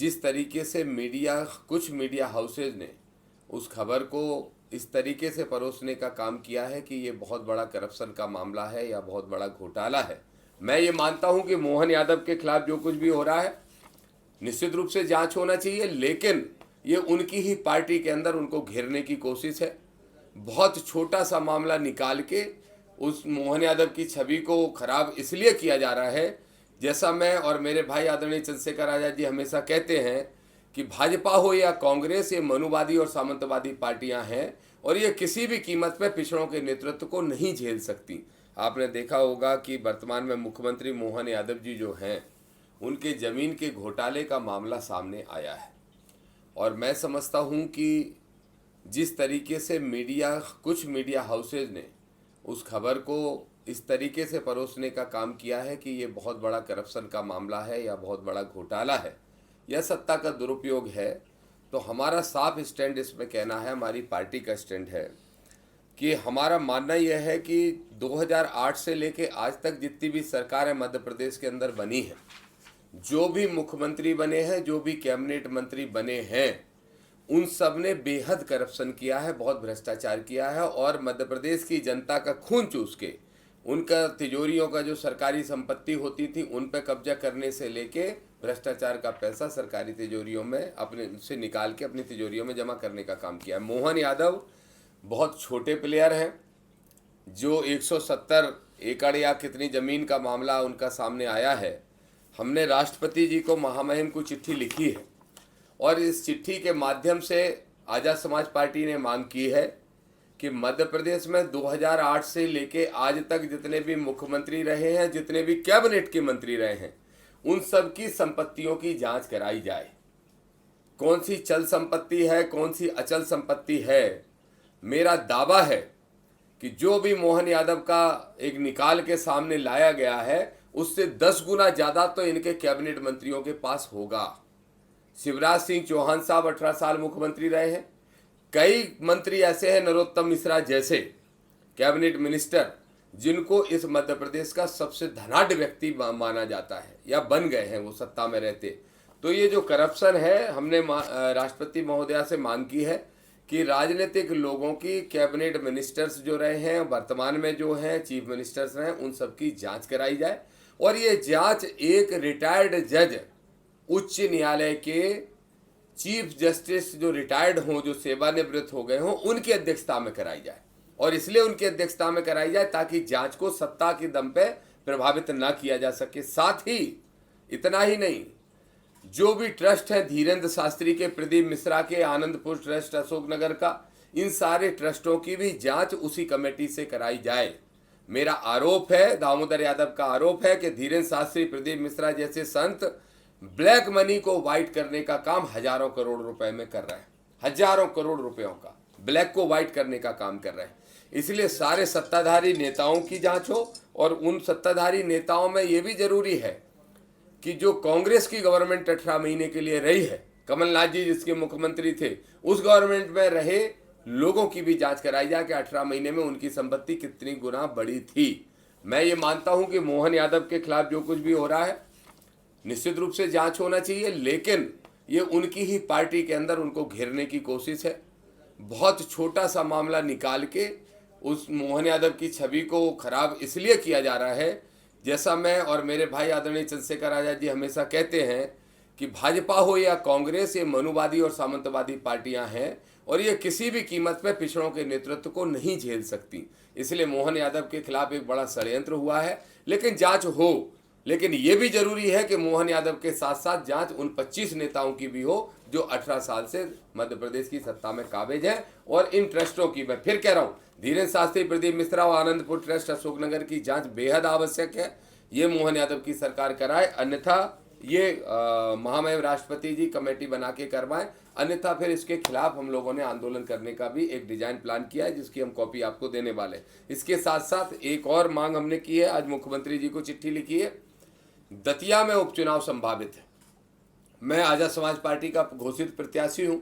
जिस तरीके से कुछ मीडिया हाउसेज ने उस खबर को इस तरीके से परोसने का काम किया है कि ये बहुत बड़ा करप्शन का मामला है या बहुत बड़ा घोटाला है। मैं ये मानता हूं कि मोहन यादव के खिलाफ जो कुछ भी हो रहा है निश्चित रूप से जांच होना चाहिए, लेकिन ये उनकी ही पार्टी के अंदर उनको घेरने की कोशिश है। बहुत छोटा सा मामला निकाल के उस मोहन यादव की छवि को खराब इसलिए किया जा रहा है, जैसा मैं और मेरे भाई आदरणीय चंद्रशेखर आजाद जी हमेशा कहते हैं कि भाजपा हो या कांग्रेस, ये मनुवादी और सामंतवादी पार्टियां हैं और ये किसी भी कीमत पे पिछड़ों के नेतृत्व को नहीं झेल सकती। आपने देखा होगा कि वर्तमान में मुख्यमंत्री मोहन यादव जी जो हैं, उनके जमीन के घोटाले का मामला सामने आया है और मैं समझता हूं कि जिस तरीके से कुछ मीडिया हाउसेज ने उस खबर को इस तरीके से परोसने का काम किया है कि ये बहुत बड़ा करप्शन का मामला है या बहुत बड़ा घोटाला है या सत्ता का दुरुपयोग है, तो हमारा साफ स्टैंड इसमें कहना है, हमारी पार्टी का स्टैंड है कि हमारा मानना यह है कि 2008 से लेके आज तक जितनी भी सरकारें मध्य प्रदेश के अंदर बनी है, जो भी मुख्यमंत्री बने हैं, जो भी कैबिनेट मंत्री बने हैं, उन सब ने बेहद करप्शन किया है, बहुत भ्रष्टाचार किया है और मध्य प्रदेश की जनता का खून चूस के उनका तिजोरियों का जो सरकारी संपत्ति होती थी उन पर कब्जा करने से लेके भ्रष्टाचार का पैसा सरकारी तिजोरियों में अपने से निकाल के अपनी तिजोरियों में जमा करने का काम किया है। मोहन यादव बहुत छोटे प्लेयर हैं, जो 170 एकड़ या कितनी ज़मीन का मामला उनका सामने आया है। हमने राष्ट्रपति जी को महामहिम को चिट्ठी लिखी है और इस चिट्ठी के माध्यम से आज़ाद समाज पार्टी ने मांग की है कि मध्य प्रदेश में 2008 से लेके आज तक जितने भी मुख्यमंत्री रहे हैं, जितने भी कैबिनेट के मंत्री रहे हैं, उन सब की संपत्तियों की जांच कराई जाए। कौन सी चल संपत्ति है, कौन सी अचल संपत्ति है। मेरा दावा है कि जो भी मोहन यादव का एक निकाल के सामने लाया गया है, उससे 10 गुना ज़्यादा तो इनके कैबिनेट मंत्रियों के पास होगा। शिवराज सिंह चौहान साहब 18 साल मुख्यमंत्री रहे हैं। कई मंत्री ऐसे हैं, नरोत्तम मिश्रा जैसे कैबिनेट मिनिस्टर, जिनको इस मध्य प्रदेश का सबसे धनाढ्य व्यक्ति माना जाता है या बन गए हैं वो सत्ता में रहते। तो ये जो करप्शन है, हमने राष्ट्रपति महोदया से मांग की है कि राजनीतिक लोगों की कैबिनेट मिनिस्टर्स जो रहे हैं, वर्तमान में जो हैं चीफ मिनिस्टर्स रहे हैं, उन सब की जांच कराई जाए और ये जांच एक रिटायर्ड जज, उच्च न्यायालय के चीफ जस्टिस जो रिटायर्ड हों, जो सेवानिवृत्त हो गए हों, उनकी अध्यक्षता में कराई जाए। और इसलिए उनकी अध्यक्षता में कराई जाए ताकि जांच को सत्ता के दम पे प्रभावित ना किया जा सके। साथ ही इतना ही नहीं, जो भी ट्रस्ट है, धीरेन्द्र शास्त्री के, प्रदीप मिश्रा के, आनंदपुर ट्रस्ट अशोकनगर का, इन सारे ट्रस्टों की भी जांच उसी कमेटी से कराई जाए। मेरा आरोप है, दामोदर यादव का आरोप है कि धीरेन्द्र शास्त्री, प्रदीप मिश्रा जैसे संत ब्लैक मनी को वाइट करने का काम हजारों करोड़ रुपए में कर रहे हैं। हजारों करोड़ रुपयों का ब्लैक को वाइट करने का काम कर रहे हैं। इसलिए सारे सत्ताधारी नेताओं की जांच हो और उन सत्ताधारी नेताओं में ये भी जरूरी है कि जो कांग्रेस की गवर्नमेंट 18 महीने के लिए रही है, कमलनाथ जी जिसके मुख्यमंत्री थे, उस गवर्नमेंट में रहे लोगों की भी जांच कराई जाए कि 18 महीने में उनकी संपत्ति कितनी गुना बड़ी थी। मैं ये मानता हूं कि मोहन यादव के खिलाफ जो कुछ भी हो रहा है निश्चित रूप से जांच होना चाहिए, लेकिन ये उनकी ही पार्टी के अंदर उनको घेरने की कोशिश है। बहुत छोटा सा मामला निकाल के उस मोहन यादव की छवि को खराब इसलिए किया जा रहा है, जैसा मैं और मेरे भाई आदरणीय चंद्रशेखर आजाद जी हमेशा कहते हैं कि भाजपा हो या कांग्रेस, ये मनुवादी और सामंतवादी पार्टियां हैं और ये किसी भी कीमत पे पिछड़ों के नेतृत्व को नहीं झेल सकती। इसलिए मोहन यादव के खिलाफ एक बड़ा षड्यंत्र हुआ है, लेकिन जांच हो। लेकिन ये भी जरूरी है कि मोहन यादव के साथ साथ जांच उन 25 नेताओं की भी हो जो 18 साल से मध्य प्रदेश की सत्ता में काबिज हैं। और इन ट्रस्टों की, मैं फिर कह रहा हूं, धीरेन्द्र शास्त्री, प्रदीप मिश्रा और आनंदपुर ट्रस्ट अशोकनगर की जांच बेहद आवश्यक है। ये मोहन यादव की सरकार कराए, अन्यथा ये महामहिम राष्ट्रपति जी कमेटी बना के करवाएं, अन्यथा फिर इसके खिलाफ हम लोगों ने आंदोलन करने का भी एक डिजाइन प्लान किया है, जिसकी हम कॉपी आपको देने वाले। इसके साथ साथ एक और मांग हमने की है, आज मुख्यमंत्री जी को चिट्ठी लिखी है। दतिया में उपचुनाव संभावित है। मैं आजाद समाज पार्टी का घोषित प्रत्याशी हूं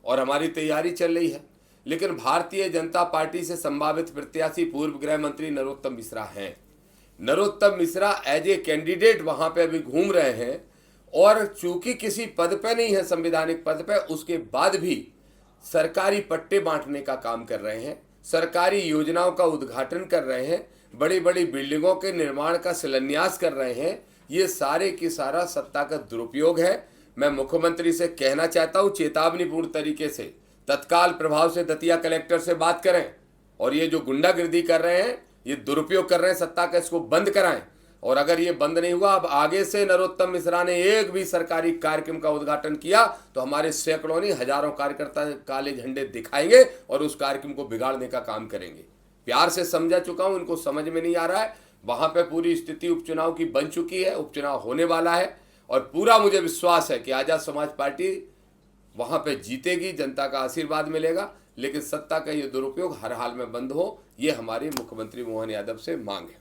और हमारी तैयारी चल रही है, लेकिन भारतीय जनता पार्टी से संभावित प्रत्याशी पूर्व गृह मंत्री नरोत्तम मिश्रा हैं। Narottam Mishra as a candidate वहां पे अभी घूम रहे हैं और चूंकि किसी पद पे नहीं है, संवैधानिक पद पे, उसके बाद भी सरकारी पट्टे बांटने का काम कर रहे हैं, सरकारी योजनाओं का उद्घाटन कर रहे हैं, बड़ी बड़ी बिल्डिंगों के निर्माण का शिलान्यास कर रहे हैं। ये सारे की सारा सत्ता का दुरुपयोग है। मैं मुख्यमंत्री से कहना चाहता हूं, चेतावनीपूर्ण तरीके से तत्काल प्रभाव से दतिया कलेक्टर से बात करें और ये जो गुंडागिर्दी कर रहे हैं, ये दुरुपयोग कर रहे हैं सत्ता का, इसको बंद कराएं। और अगर ये बंद नहीं हुआ, अब आगे से नरोत्तम मिश्रा ने एक भी सरकारी कार्यक्रम का उद्घाटन किया तो हमारे सैकड़ों नहीं हजारों कार्यकर्ता काले झंडे दिखाएंगे और उस कार्यक्रम को बिगाड़ने का काम करेंगे। प्यार से समझा चुका हूं, इनको समझ में नहीं आ रहा है। वहां पे पूरी स्थिति उपचुनाव की बन चुकी है, उपचुनाव होने वाला है और पूरा मुझे विश्वास है कि आजाद समाज पार्टी वहां पे जीतेगी, जनता का आशीर्वाद मिलेगा। लेकिन सत्ता का ये दुरुपयोग हर हाल में बंद हो, ये हमारी मुख्यमंत्री मोहन यादव से मांग है।